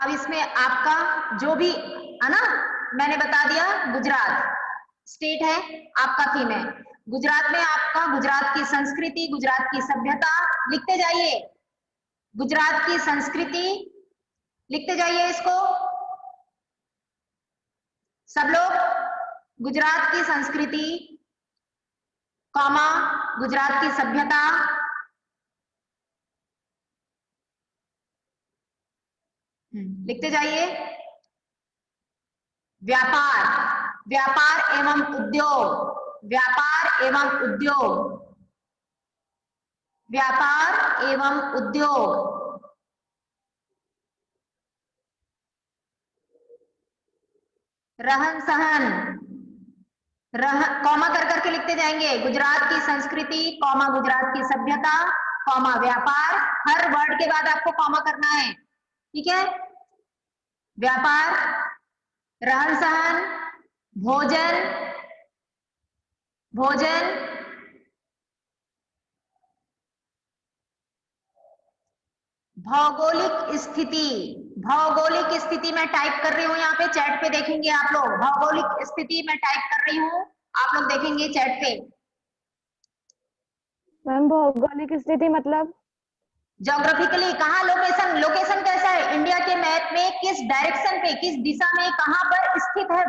अब इसमें आपका जो भी है ना, मैंने बता दिया गुजरात स्टेट है, आपका थीम है गुजरात में, आपका गुजरात की संस्कृति, गुजरात की सभ्यता लिखते जाइए, गुजरात की संस्कृति लिखते जाइए इसको सब लोग, गुजरात की संस्कृति कॉमा गुजरात की सभ्यता, लिखते जाइए। व्यापार, व्यापार एवं उद्योग, व्यापार एवं उद्योग, व्यापार एवं उद्योग, रहन सहन, कॉमा कर करके लिखते जाएंगे, गुजरात की संस्कृति कॉमा गुजरात की सभ्यता कॉमा व्यापार, हर वर्ड के बाद आपको कॉमा करना है, ठीक है। व्यापार, रहन सहन, भोजन, भोजन, भौगोलिक स्थिति, भौगोलिक स्थिति मैं टाइप कर रही हूं यहाँ पे, चैट पे देखेंगे आप लोग, भौगोलिक स्थिति मैं टाइप कर रही हूँ, आप लोग देखेंगे चैट पे। मैम भौगोलिक स्थिति मतलब ज्योग्राफिकली कहाँ, लोकेशन, लोकेशन कैसा है इंडिया के मैप में, किस डायरेक्शन पे, किस दिशा में कहाँ पर स्थित है,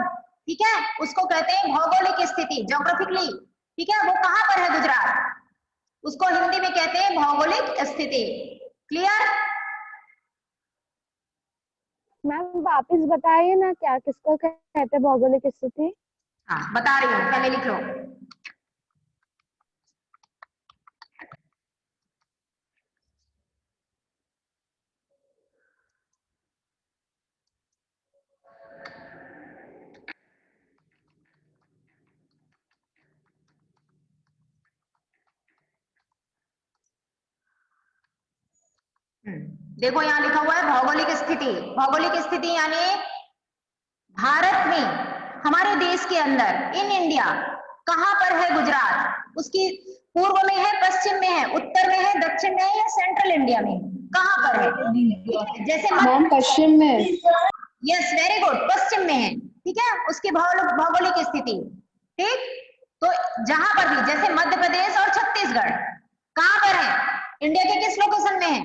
ठीक है, उसको कहते हैं भौगोलिक स्थिति, ज्योग्राफिकली, ठीक है, वो कहाँ पर है गुजरात, उसको हिंदी में कहते हैं भौगोलिक स्थिति। क्लियर? मैम वापस बताइए ना, क्या किसको कहते हैं भौगोलिक स्थिति? हाँ बता रही हूँ, पहले लिख लो। देखो यहाँ लिखा हुआ है भौगोलिक स्थिति, भौगोलिक स्थिति यानी भारत में, हमारे देश के अंदर, इन इंडिया, कहां पर है गुजरात, उसकी पूर्व में है, पश्चिम में है, उत्तर में है, दक्षिण में है या सेंट्रल इंडिया में, कहां पर है, जैसे मैम पश्चिम में। यस वेरी गुड, पश्चिम में है, ठीक है, उसकी भौगोलिक स्थिति, ठीक। तो जहां पर भी, जैसे मध्य प्रदेश और छत्तीसगढ़ कहां पर है, इंडिया के किस लोकेशन में है,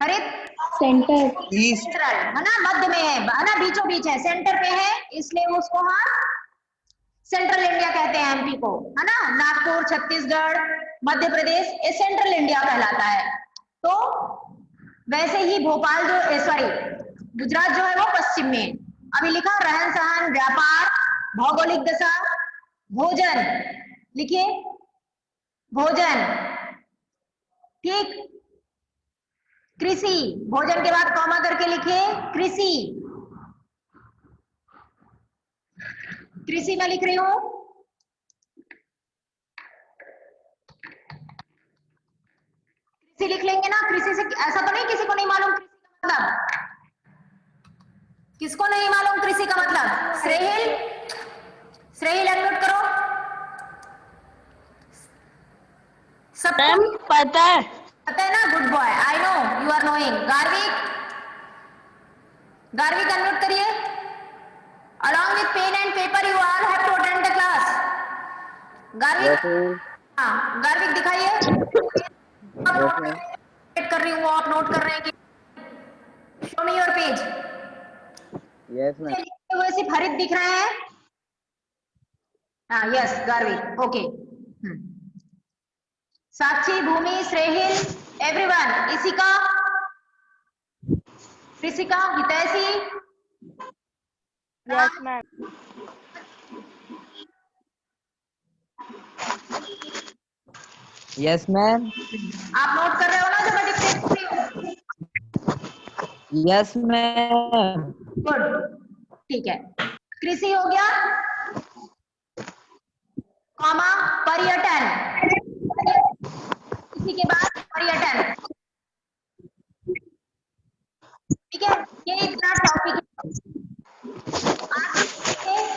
हरित, सेंटर, सेंट्रल है ना, मध्य में है ना, बीचों बीच है, सेंटर पे है, इसलिए उसको हम सेंट्रल इंडिया कहते हैं, एमपी को, है ना, नागपुर, छत्तीसगढ़, मध्य प्रदेश, ये सेंट्रल इंडिया कहलाता है। तो वैसे ही भोपाल जो, सॉरी गुजरात जो है वो पश्चिम में। अभी लिखा रहन सहन, व्यापार, भौगोलिक दशा, भोजन, लिखिए भोजन, ठीक, कृषि, भोजन के बाद कॉमा करके लिखिए कृषि, कृषि में लिख रही हूं, कृषि लिख लेंगे ना, कृषि से ऐसा तो नहीं किसी को नहीं मालूम कृषि का मतलब, किसको नहीं मालूम कृषि का मतलब, श्रेहिल, श्रेहिल अनम्यूट करो, सबको पता है, पता है ना, good boy, I know you are knowing. Garvik, Garvik unmute करिए, along with pen and paper you all have to attend the class। गार्विक, हाँ गार्विक दिखाइए, कर रही हूँ, वो आप नोट कर रहे हैं कि show me your page. Yes ma'am, वो सिर्फ हरित दिख रहे हैं, हाँ यस गार्विक, ओके। साक्षी, भूमि, श्रेहिल, एवरीवन, इसिका, ऋषिका, हितैषी, यस मैम। यस मैम, आप नोट कर रहे हो ना जो मैं डिक्टेट कर रही हूँ? यस मैम, गुड, ठीक है। कृषि हो गया, कॉमा पर्यटन, इसी के बाद पर्यटन, ठीक है, ये इतना टॉपिक है।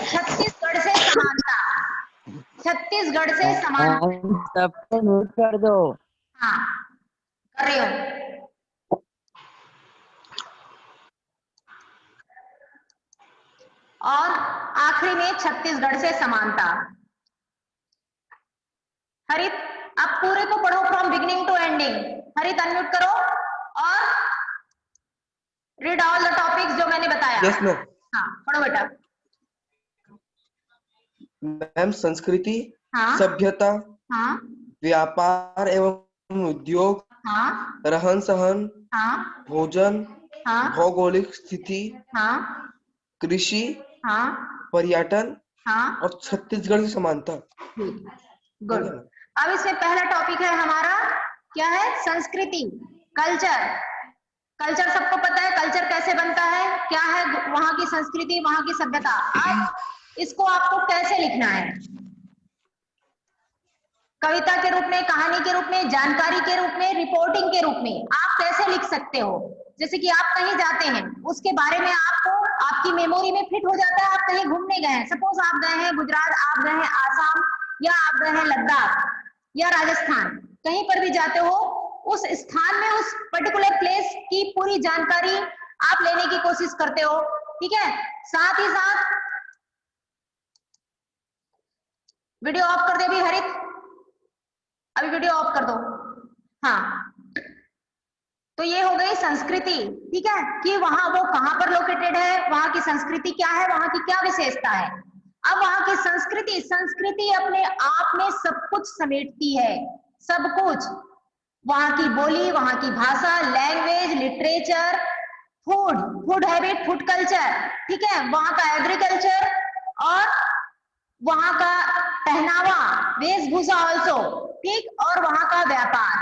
छत्तीसगढ़ से समानता, छत्तीसगढ़ से समानता, सबको नोट कर दो। हाँ कर रही हूँ। और आखिरी में छत्तीसगढ़ से समानता। हरित, आप पूरे को पढ़ो फ्रॉम बिगिनिंग टू एंडिंग। हरित अनम्यूट करो और रीड ऑल द टॉपिक्स जो मैंने बताया। Yes ma'am. हाँ पढ़ो बेटा। मैम संस्कृति, हाँ सभ्यता, हाँ व्यापार एवं उद्योग, हाँ रहन सहन, हाँ भोजन, हाँ भौगोलिक स्थिति, हाँ कृषि, हाँ पर्यटन हाँ और छत्तीसगढ़ की समानता। गुड। अब इसमें पहला टॉपिक है हमारा, क्या है? संस्कृति, कल्चर। कल्चर सबको पता है, कल्चर कैसे बनता है, क्या है वहां की संस्कृति, वहां की सभ्यता। अब इसको आपको कैसे लिखना है? कविता के रूप में, कहानी के रूप में, जानकारी के रूप में, रिपोर्टिंग के रूप में आप कैसे लिख सकते हो? जैसे कि आप कहीं जाते हैं, उसके बारे में आपको आपकी मेमोरी में फिट हो जाता है। आप कहीं घूमने गए हैं, सपोज आप गए हैं गुजरात, आप गए हैं आसाम, या आप गए हैं लद्दाख या राजस्थान, कहीं पर भी जाते हो, उस स्थान में उस पर्टिकुलर प्लेस की पूरी जानकारी आप लेने की कोशिश करते हो। ठीक है, साथ ही साथ वीडियो ऑफ कर दे अभी हरित, अभी वीडियो ऑफ कर दो। हाँ, तो ये हो गई संस्कृति। ठीक है, कि वहां वो कहां पर लोकेटेड है, वहां की संस्कृति क्या है, वहां की क्या विशेषता है। अब वहां की संस्कृति, संस्कृति अपने आप में सब कुछ समेटती है, सब कुछ। वहां की बोली, वहां की भाषा, language, literature, food, food habit, food culture, ठीक है, वहां का एग्रीकल्चर और वहां का पहनावा, वेशभूषा ऑल्सो, ठीक, और वहां का व्यापार,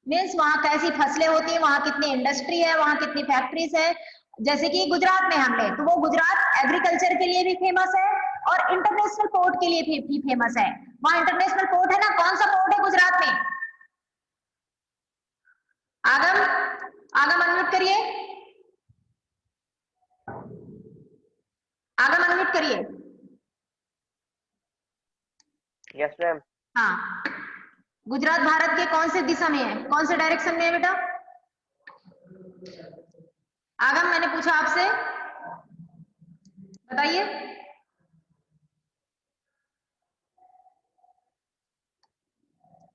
मीन्स वहां कैसी फसलें होती है, वहां कितनी इंडस्ट्री है, वहां कितनी फैक्ट्रीज है। जैसे कि गुजरात में हम ले तो वो गुजरात एग्रीकल्चर के लिए भी फेमस है और इंटरनेशनल पोर्ट के लिए भी फेमस है। वहां इंटरनेशनल पोर्ट है ना, कौन सा पोर्ट है गुजरात में? आगम, आगम अनम्यूट करिए, आगम अनम्यूट करिए। Yes ma'am. हाँ, गुजरात भारत के कौन से दिशा में है, कौन से डायरेक्शन में है बेटा? आगम, मैंने पूछा आपसे, बताइए।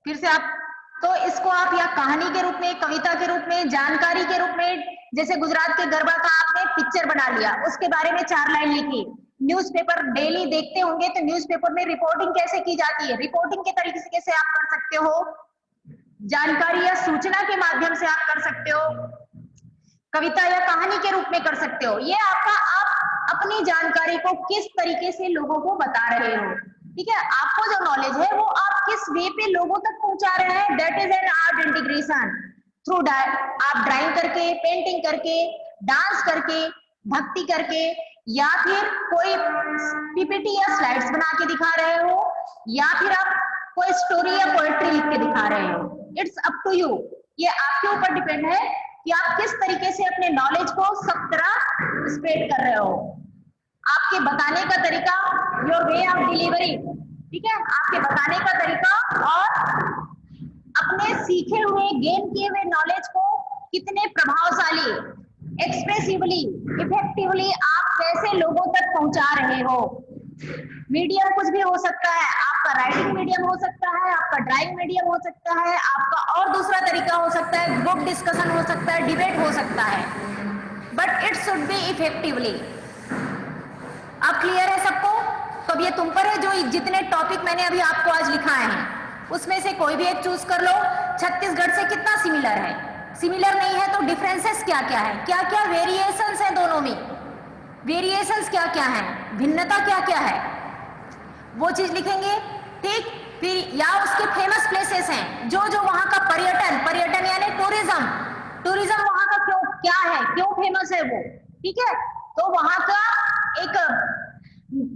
फिर से आप, तो इसको आप या कहानी के रूप में, कविता के रूप में, जानकारी के रूप में, जैसे गुजरात के गरबा का आपने पिक्चर बना लिया, उसके बारे में 4 लाइन लिखी। न्यूज़पेपर डेली देखते होंगे तो न्यूज़पेपर में रिपोर्टिंग कैसे की जाती है, रिपोर्टिंग के तरीके से आप कर सकते हो, जानकारी या सूचना के माध्यम से आप कर सकते हो, कविता या कहानी के रूप में कर सकते हो। ये आपका, आप अपनी जानकारी को किस तरीके से लोगों को बता रहे हो। ठीक है, आपको जो नॉलेज है वो आप किस वे पे लोगों तक पहुंचा रहे हैं, that is an art integration through आप ड्राइंग करके, पेंटिंग करके, डांस करके, भक्ति करके, या फिर कोई पीपीटी या स्लाइड्स बना के दिखा रहे हो, या फिर आप कोई स्टोरी या पोएट्री लिख के दिखा रहे हो। इट्स अप टू यू, ये आपके ऊपर डिपेंड है कि आप किस तरीके से अपने नॉलेज को सब तरह स्प्रेड कर रहे हो। आपके बताने का तरीका, योर वे ऑफ डिलीवरी, ठीक है, आपके बताने का तरीका और अपने सीखे हुए, गेन किए हुए नॉलेज को कितने प्रभावशाली, एक्सप्रेसिवली, इफेक्टिवली आप कैसे लोगों तक पहुंचा रहे हो। मीडियम कुछ भी हो सकता है, आपका राइटिंग मीडियम हो सकता है, आपका ड्राइंग मीडियम हो सकता है, आपका और दूसरा तरीका हो सकता है, ग्रुप डिस्कशन हो सकता है, डिबेट हो सकता है, but it should be effectively. अब क्लियर है सबको? तो अब ये तुम पर है, जो जितने टॉपिक मैंने अभी आपको आज लिखाए हैं उसमें से कोई भी एक चूज कर लो। छत्तीसगढ़ से कितना सिमिलर है, सिमिलर नहीं है तो डिफरेंसेस क्या क्या है, क्या क्या वेरिएशंस हैं दोनों में, वेरिएशंस क्या क्या है, भिन्नता क्या क्या है, वो चीज लिखेंगे। ठीक, फिर या उसके फेमस प्लेसेस हैं, जो जो वहां का पर्यटन, पर्यटन यानी टूरिज्म, टूरिज्म वहां का क्यों, क्या है, क्यों फेमस है वो, ठीक है, तो वहां का एक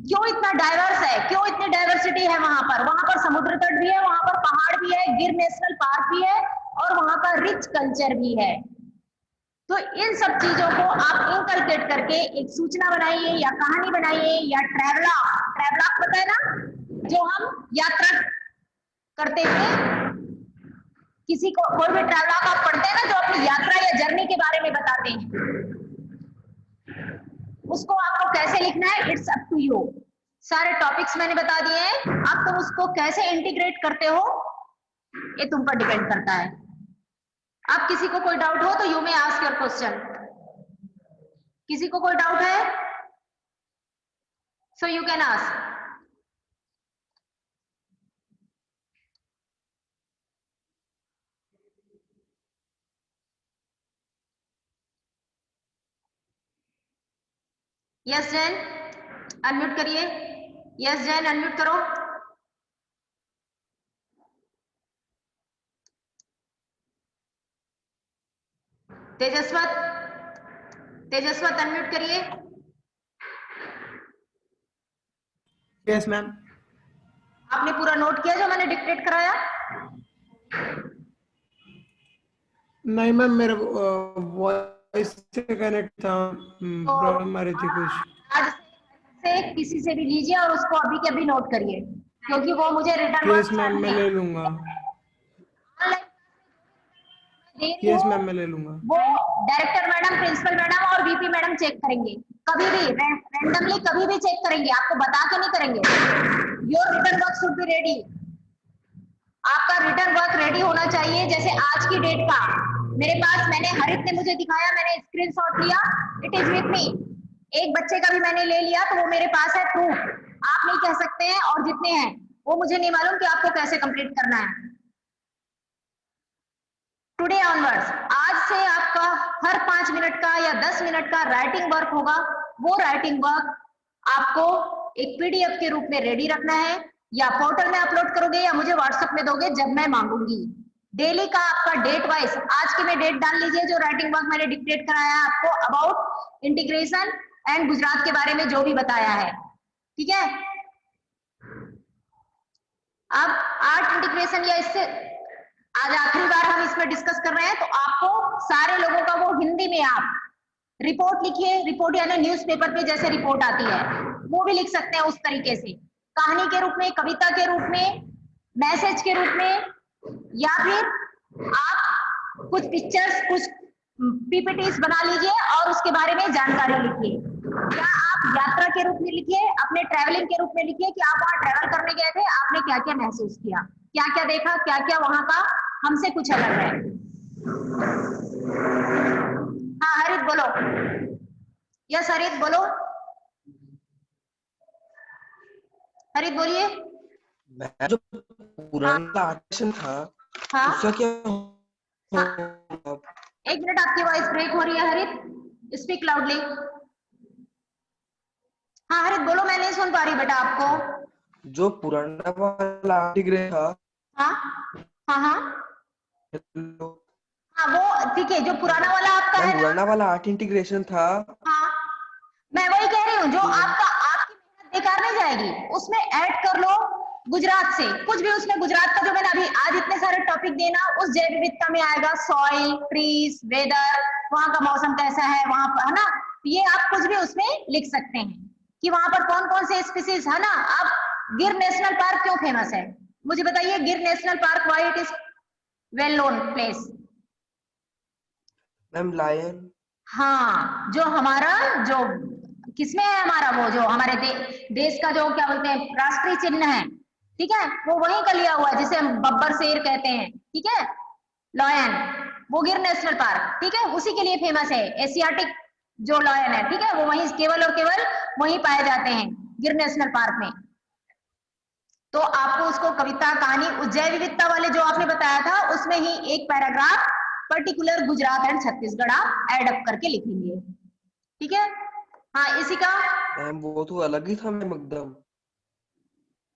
क्यों इतना डाइवर्स है, क्यों इतनी डाइवर्सिटी है वहां पर समुद्र तट भी है, वहां पर पहाड़ भी है, गिर नेशनल पार्क भी है और वहां का रिच कल्चर भी है। तो इन सब चीजों को आप इनकलकेट करके एक सूचना बनाइए या कहानी बनाइए या ट्रैवलॉग, ट्रैवलॉग पता है ना, जो हम यात्रा करते हुए किसी को, कोई भी ट्रैवलॉग आप पढ़ते हैं ना, जो अपनी यात्रा या जर्नी के बारे में बताते हैं, उसको आपको कैसे लिखना है, इट्स अप टू यू। सारे टॉपिक्स मैंने बता दिए हैं, अब तुम उसको कैसे इंटीग्रेट करते हो ये तुम पर डिपेंड करता है। अब किसी को कोई डाउट हो तो you may ask your question. किसी को कोई डाउट है? So you can ask. Yes Jain, unmute करिए। यस जैन, अनम्यूट करो। तेजस्वत, तेजस्वत अनम्यूट करिए। Yes ma'am. आपने पूरा नोट किया जो मैंने डिक्टेट कराया? नहीं मैम, मेरा वॉइस से कनेक्ट था, प्रॉब्लम आ रही थी कुछ। आज से किसी से भी लीजिए और उसको अभी के अभी नोट करिए, क्योंकि वो मुझे रिटर्न यस मैम, मैं ले लूंगा। यस मैम, मैं ले लूंगा। वो डायरेक्टर मैडम, प्रिंसिपल मैडम और वीपी मैडम चेक करेंगे, कभी भी रैंडमली कभी भी चेक करेंगे, आपको बता के नहीं करेंगे। Your written work should be ready. आपका रिटर्न वर्क रेडी होना चाहिए। जैसे आज की डेट का मेरे पास, मैंने हरित ने मुझे दिखाया, मैंने स्क्रीनशॉट लिया, इट इज विथ मी। एक बच्चे का भी मैंने ले लिया तो वो मेरे पास है प्रूफ। आप नहीं कह सकते हैं, और जितने हैं वो मुझे नहीं मालूम कि आपको कैसे कंप्लीट करना है। टुडे ऑनवर्ड्स, आज से आपका हर 5 मिनट का या 10 मिनट का राइटिंग वर्क होगा। वो राइटिंग वर्क आपको एक पीडीएफ के रूप में रेडी रखना है, या पोर्टल में अपलोड करोगे या मुझे व्हाट्सएप में दोगे जब मैं मांगूंगी। डेली का आपका डेट वाइज आज की में डेट डाल लीजिए, जो राइटिंग वर्क मैंने डिक्टेट कराया है आपको अबाउट इंटीग्रेशन एंड गुजरात के बारे में जो भी बताया है, ठीक है। अब आर्ट इंटीग्रेशन या इससे आज आखिरी बार हम इसमें डिस्कस कर रहे हैं, तो आपको सारे लोगों का वो हिंदी में आप रिपोर्ट लिखिए। रिपोर्ट यानी न्यूज़पेपर पे जैसे रिपोर्ट आती है वो भी लिख सकते हैं उस तरीके से, कहानी के रूप में, कविता के रूप में, मैसेज के रूप में, या फिर आप कुछ पिक्चर्स, कुछ पीपीटीज बना लीजिए और उसके बारे में जानकारी लिखिए। या आप यात्रा के रूप में लिखिए, अपने ट्रैवलिंग के रूप में लिखिए कि आप वहां ट्रैवल करने गए थे, आपने क्या क्या महसूस किया, क्या क्या देखा, क्या क्या वहां का हमसे कुछ अलग है। हाँ हरित बोलो। यस हरित बोलो, हरित बोलिए। मैं जो पुराना आर्टिशन था हाँ उसका क्या हाँ, होगा? एक मिनट, आपकी वॉइस ब्रेक हो रही है हरित, स्पीक लाउडली। हाँ हरित बोलो, मैं नहीं सुन पा रही बेटा आपको। जो पुराना वाला इंटीग्रेशन था, हाँ हाँ हाँ हेलो, हाँ, वो ठीक है, जो पुराना वाला आपका है ना, पुराना वाला आर्ट इंटीग्रेशन था। हाँ मैं वही कह रही हूँ, जो आपका, आपकी मेहनत बेकार नहीं जाएगी, उसमें ऐड कर लो गुजरात से कुछ भी। उसमें गुजरात का जो मैंने अभी आज इतने सारे टॉपिक देना, उस जैव विविधता में आएगा सॉइल, ट्रीज, वेदर, वहां का मौसम कैसा है वहां पर, है ना। ये आप कुछ भी उसमें लिख सकते हैं कि वहां पर कौन कौन से स्पीसीज है ना। अब गिर नेशनल पार्क क्यों फेमस है मुझे बताइए। Gir national park, why it is well known place? Ma'am lion. हाँ, जो हमारा, जो किसमें है हमारा, वो जो हमारे देश का जो क्या बोलते हैं राष्ट्रीय चिन्ह है, ठीक है, वो वहीं का लिया हुआ है, जिसे हम बब्बर शेर कहते हैं, ठीक है, लॉयन, वो गिर नेशनल पार्क, ठीक है, उसी के लिए फेमस है। एशियाटिक जो लॉयन है, ठीक है, वो वहीं केवल और केवल वहीं पाए जाते हैं, गिर नेशनल पार्क में। तो आपको उसको कविता, कहानी, जैव विविधता वाले जो आपने बताया था उसमें ही एक paragraph particular Gujarat and Chhattisgarh आप एड अप करके लिखेंगे, ठीक है। हाँ इसी का, मैम वो तो अलग ही था मैम एकदम।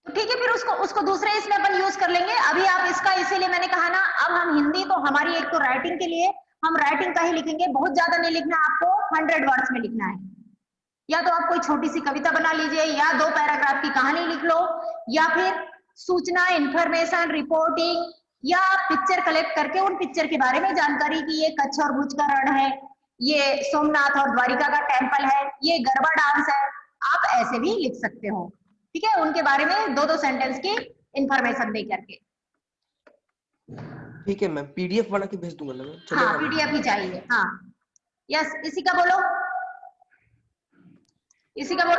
तो ठीक है, फिर उसको दूसरे इसमें अपन यूज कर लेंगे। अभी आप इसका, इसीलिए मैंने कहा ना, अब हम हिंदी तो हमारी एक तो राइटिंग के लिए हम राइटिंग का ही लिखेंगे, बहुत ज्यादा नहीं लिखना, आपको 100 वर्ड्स में लिखना है। या तो आप कोई छोटी सी कविता बना लीजिए, या 2 पैराग्राफ की कहानी लिख लो, या फिर सूचना, इंफॉर्मेशन, रिपोर्टिंग, या पिक्चर कलेक्ट करके उन पिक्चर के बारे में जानकारी की ये कच्छ और भुज का रण है, ये सोमनाथ और द्वारिका का टेम्पल है, ये गरबा डांस है, आप ऐसे भी लिख सकते हो, ठीक है, उनके बारे में 2-2 सेंटेंस की इंफॉर्मेशन दे करके। ठीक है मैम, पीडीएफ बना के भेज दूंगा ना मैम। हाँ पीडीएफ ही चाहिए। हाँ यस, इसी का बोलो। इसी का बोल।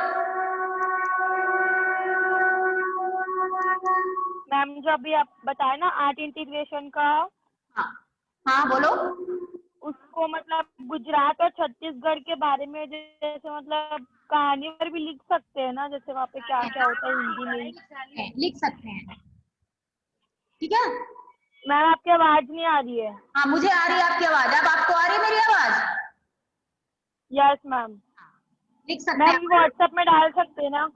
मैम जो अभी आप बताए ना आर्ट इंटीग्रेशन का, हाँ हाँ बोलो। उसको मतलब गुजरात और छत्तीसगढ़ के बारे में जैसे मतलब कहानी पर भी लिख सकते हैं ना, जैसे वहाँ पे क्या क्या होता है हिंदी में। लिख सकते हैं, ठीक है। मैम आपकी आवाज नहीं आ रही है। हाँ मुझे आ रही है आपकी आवाज, अब आपको आ रही है मेरी आवाज? Yes ma'am. लिख सकते मैम हैं। व्हाट्सएप में डाल सकते हैं ना?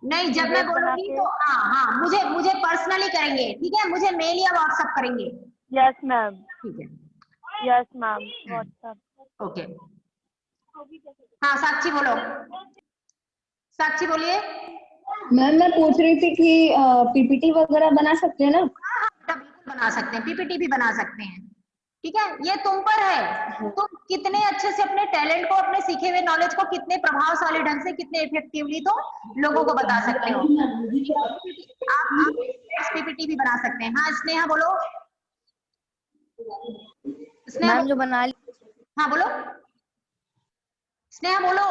नहीं, जब मैं PDF बना बोलूंगी के। तो हाँ हाँ, मुझे मुझे पर्सनली करेंगे, ठीक है, मुझे मेल या व्हाट्सएप करेंगे, यस मैम। ठीक है। Yes ma'am WhatsApp. ओके। हाँ साक्षी बोलो, साक्षी बोलिए। मैम मैं पूछ रही थी कि पीपीटी वगैरह बना सकते हैं ना? हाँ हाँ बेटा, बिल्कुल बना सकते हैं, पीपीटी भी बना सकते हैं, ठीक है। ये तुम पर है, तुम कितने अच्छे से अपने टैलेंट को, अपने सीखे हुए नॉलेज को कितने प्रभावशाली ढंग से, कितने इफेक्टिवली तुम लोगों को बता सकते हो। आप पीपीटी भी बना सकते हैं। हाँ स्नेहा बोलो। स्नेहा मैम जो बना ली, हाँ बोलो, स्नेहा बोलो।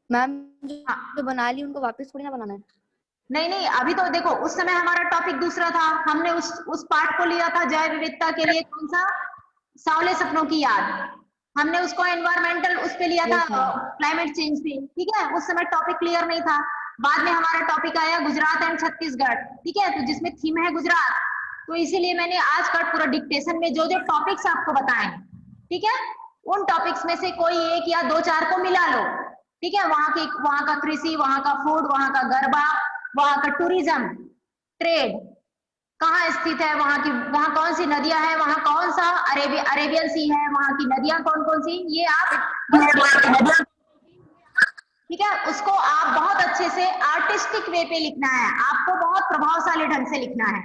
मैम हाँ जो बना ली उनको वापस थोड़ी ना बनाना है। नहीं नहीं, अभी तो देखो, उस समय हमारा टॉपिक दूसरा था, हमने उस पार्ट को लिया था जैव विविधता के लिए, कौन सा, सांवले सपनों की याद। हमने उसको एनवायरमेंटल उस पे लिया था, क्लाइमेट चेंज पे, ठीक है। उस समय टॉपिक क्लियर नहीं था। बाद में हमारा टॉपिक आया गुजरात एंड छत्तीसगढ़, ठीक है, तो जिसमें थीम है गुजरात, तो इसीलिए मैंने आज का पूरा डिक्टेशन में जो जो टॉपिक्स आपको बताए, ठीक है, उन टॉपिक्स में से कोई एक या दो चार को मिला लो, ठीक है। वहां का कृषि, वहां का फूड, वहां का गरबा, वहां का टूरिज्म, ट्रेड कहाँ स्थित है, वहां कौन सी नदियां हैं, वहां कौन सा अरेबियन सी है, वहां की नदियां कौन कौन सी, ये आप, ठीक है, उसको आप बहुत अच्छे से आर्टिस्टिक वे पे लिखना है, आपको बहुत प्रभावशाली ढंग से लिखना है,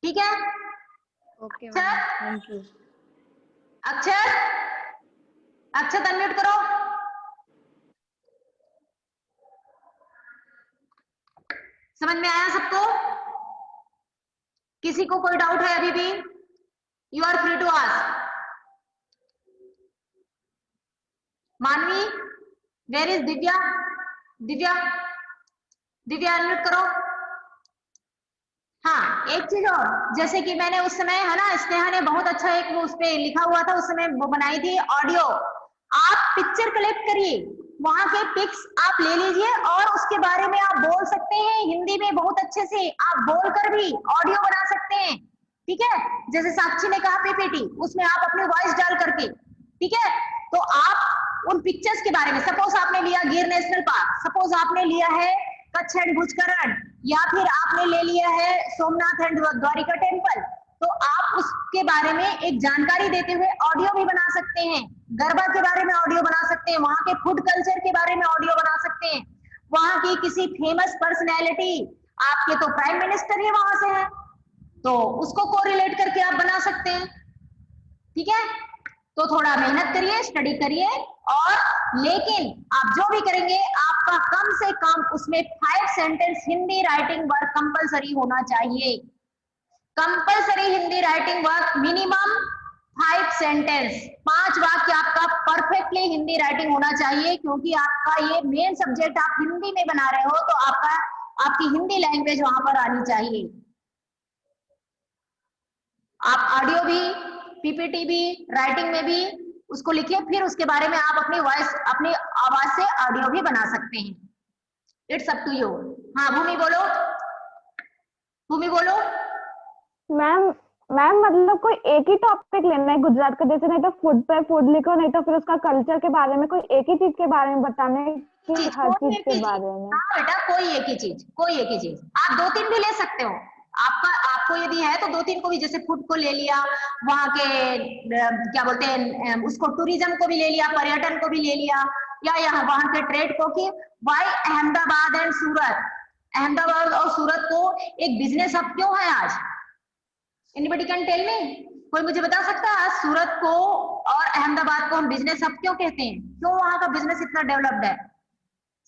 ठीक है। Okay ma'am, thank you. अक्षर, अक्षर अनम्यूट करो। समझ में आया सबको? किसी को कोई डाउट है अभी भी? You are free to ask. Manvi, where is Divya? Divya, Divya unmute करो। हाँ एक चीज और, जैसे कि मैंने उस समय, है ना, स्नेहा ने बहुत अच्छा एक वो उस पे लिखा हुआ था, उस समय वो बनाई थी ऑडियो। आप पिक्चर कलेक्ट करिए, वहां के पिक्स आप ले लीजिए और उसके बारे में आप बोल सकते हैं हिंदी में बहुत अच्छे से, आप बोलकर भी ऑडियो बना सकते हैं, ठीक है। जैसे साक्षी ने कहा पीपीटी, उसमें आप अपनी वॉइस डाल करके, ठीक है, तो आप उन पिक्चर्स के बारे में, सपोज आपने लिया गिर नेशनल पार्क, सपोज आपने लिया है कच्छ एंड भुजकरण, या फिर आपने ले लिया है सोमनाथ एंड द्वारिका टेम्पल, तो आप उसके बारे में एक जानकारी देते हुए ऑडियो भी बना सकते हैं, गरबा के बारे में ऑडियो बना सकते हैं, वहां के फूड कल्चर के बारे में ऑडियो बना सकते हैं, वहां की किसी फेमस पर्सनैलिटी, आपके तो प्राइम मिनिस्टर ही वहां से है, तो उसको कोरिलेट करके आप बना सकते हैं, ठीक है। तो थोड़ा मेहनत करिए, स्टडी करिए, और लेकिन आप जो भी करेंगे आपका कम से कम उसमें 5 sentence Hindi writing work compulsory होना चाहिए, compulsory Hindi writing work minimum 5 sentence, 5 वाक्य आपका परफेक्टली हिंदी राइटिंग होना चाहिए, क्योंकि आपका ये मेन सब्जेक्ट आप हिंदी में बना रहे हो, तो आपकी हिंदी लैंग्वेज वहां पर आनी चाहिए। आप ऑडियो भी, पीपीटी भी, राइटिंग में भी उसको लिखिए, फिर उसके बारे में आप अपनी वॉइस, अपनी आवाज से ऑडियो भी बना सकते हैं, इट्स अप टू यू। हाँ भूमि बोलो, भूमि बोलो। मैम मतलब कोई एक ही टॉपिक लेना है गुजरात का, जैसे नहीं तो फूड पे फूड लिखो, नहीं तो फिर उसका कल्चर के बारे में कोई एक ही चीज के बारे में बताना है कि हर चीज के बारे में? हाँ बेटा, कोई एक ही चीज, कोई एक ही चीज, आप 2-3 भी ले सकते हो, आपको यदि है तो 2-3 को भी, जैसे फूड को ले लिया, वहां के क्या बोलते हैं उसको, टूरिज्म को भी ले लिया, पर्यटन को भी ले लिया, या यहाँ वहां के ट्रेड को, कि वाई अहमदाबाद एंड सूरत, अहमदाबाद और सूरत को एक बिजनेस हब क्यों है आज? Anybody can tell me? कोई मुझे बता सकता है आज सूरत को और अहमदाबाद को हम बिजनेस हब क्यों कहते हैं? क्यों वहां का बिजनेस इतना डेवलप्ड है?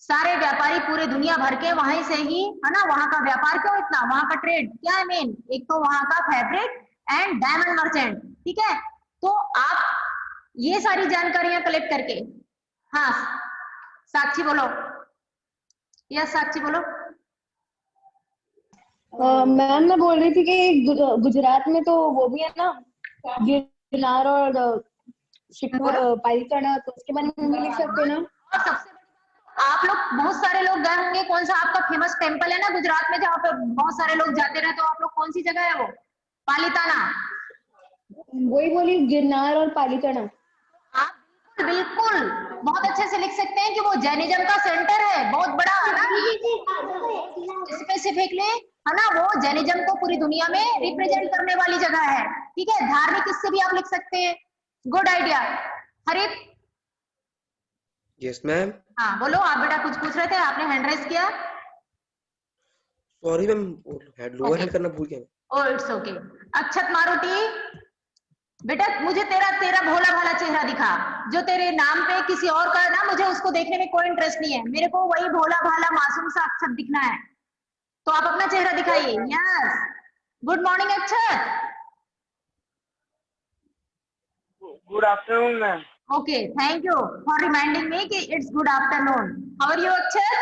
सारे व्यापारी पूरे दुनिया भर के वहीं से ही, है ना, वहां का व्यापार क्यों इतना, वहां का ट्रेड क्या है मेन, एक तो वहां का फैब्रिक एंड डायमंड मर्चेंट, ठीक है। तो आप ये सारी जानकारियां कलेक्ट करके। हाँ साक्षी बोलो। यस साक्षी बोलो। मैम मैं बोल रही थी कि गुजरात में तो वो भी है ना, गिरनार और शिखर पालीताना, तो उसके बारे में भी लिख सकते हो ना। और सबसे बड़ी बात, आप लोग बहुत सारे लोग गए होंगे, कौन सा आपका फेमस टेम्पल है ना गुजरात में जहाँ पे बहुत सारे लोग जाते रहे, तो आप लोग कौन सी जगह है वो? पालीताना। वही बोली, गिरनार और पालीताना। आप बिल्कुल बहुत अच्छे से लिख सकते हैं कि वो जैनिज्म का सेंटर है, बहुत बड़ा है ना, स्पेसिफिकली है ना, वो जैनिज्म को पूरी दुनिया में रिप्रेजेंट करने वाली जगह है। ठीक है, धार्मिक इससे भी आप लिख सकते हैं। Good idea. Harif. Yes ma'am. हाँ बोलो, आप बेटा कुछ पूछ रहे थे, आपने हैंड रेज किया। Sorry ma'am, head lower hand करना भूल गया। Oh it's okay. Akshat Maruti बेटा, मुझे तेरा भोला भाला चेहरा दिखा, जो तेरे नाम पे किसी और का ना, मुझे उसको देखने में कोई इंटरेस्ट नहीं है, मेरे को वही भोला भाला मासूम सा अक्षत दिखना है, तो आप अपना चेहरा दिखाइए। Yes, good morning Akshat. Good afternoon, ma'am. Okay, thank you for reminding me कि it's good afternoon. How are you Akshat?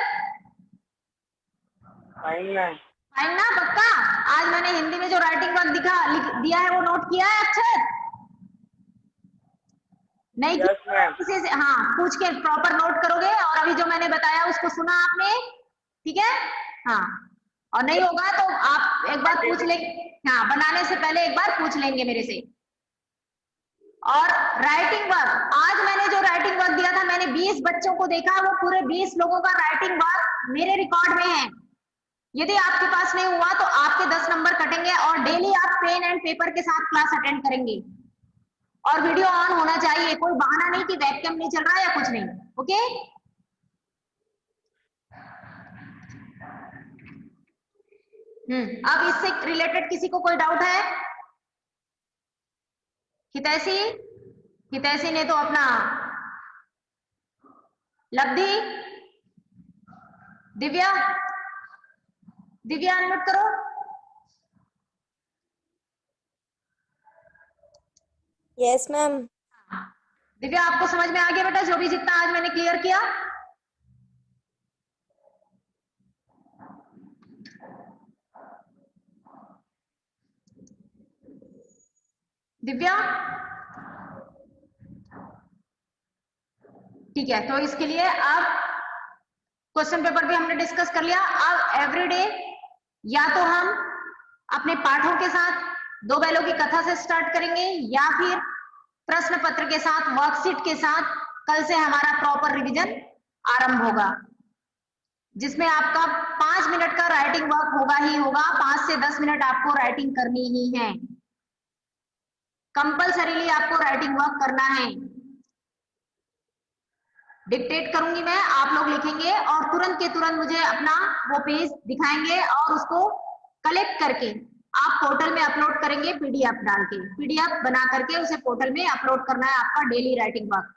Fine, ma'am. Fine ना, पक्का? आज मैंने हिंदी में जो राइटिंग वर्क दिया है वो नोट किया है अक्षत? नहीं Yes, ma'am. किसी से हाँ पूछ के प्रॉपर नोट करोगे, और अभी जो मैंने बताया उसको सुना आपने, ठीक है? हाँ, और नहीं होगा तो आप एक बार पूछ लेंगे, हाँ बनाने से पहले एक बार पूछ लेंगे मेरे से। और राइटिंग वर्क, आज मैंने जो राइटिंग वर्क दिया था, मैंने 20 बच्चों को देखा, वो पूरे 20 लोगों का राइटिंग वर्क मेरे रिकॉर्ड में है। यदि आपके पास नहीं हुआ तो आपके 10 नंबर कटेंगे, और डेली आप पेन एंड पेपर के साथ क्लास अटेंड करेंगे, और वीडियो ऑन होना चाहिए, कोई बहाना नहीं कि वेबकैम नहीं चल रहा है या कुछ नहीं। ओके, अब इससे रिलेटेड किसी को कोई डाउट है? हितैषी, हितैषी ने तो अपना लब्धि, दिव्या, दिव्या अनम्यूट करो। Yes ma'am. दिव्या, आपको समझ में आ गया बेटा जो भी जितना आज मैंने क्लियर किया? दिव्या, ठीक है, तो इसके लिए अब क्वेश्चन पेपर भी हमने डिस्कस कर लिया। अब एवरीडे या तो हम अपने पाठों के साथ 2 बैलों की कथा से स्टार्ट करेंगे, या फिर प्रश्न पत्र के साथ, वर्कशीट के साथ कल से हमारा प्रॉपर रिवीजन आरंभ होगा, जिसमें आपका 5 मिनट का राइटिंग वर्क होगा ही होगा। 5 से 10 मिनट आपको राइटिंग करनी ही है, कंपल्सरीली आपको राइटिंग वर्क करना है। डिक्टेट करूंगी मैं, आप लोग लिखेंगे और तुरंत के तुरंत मुझे अपना वो पेज दिखाएंगे, और उसको कलेक्ट करके आप पोर्टल में अपलोड करेंगे, पीडीएफ डाल के, पीडीएफ बना करके उसे पोर्टल में अपलोड करना है आपका डेली राइटिंग वर्क।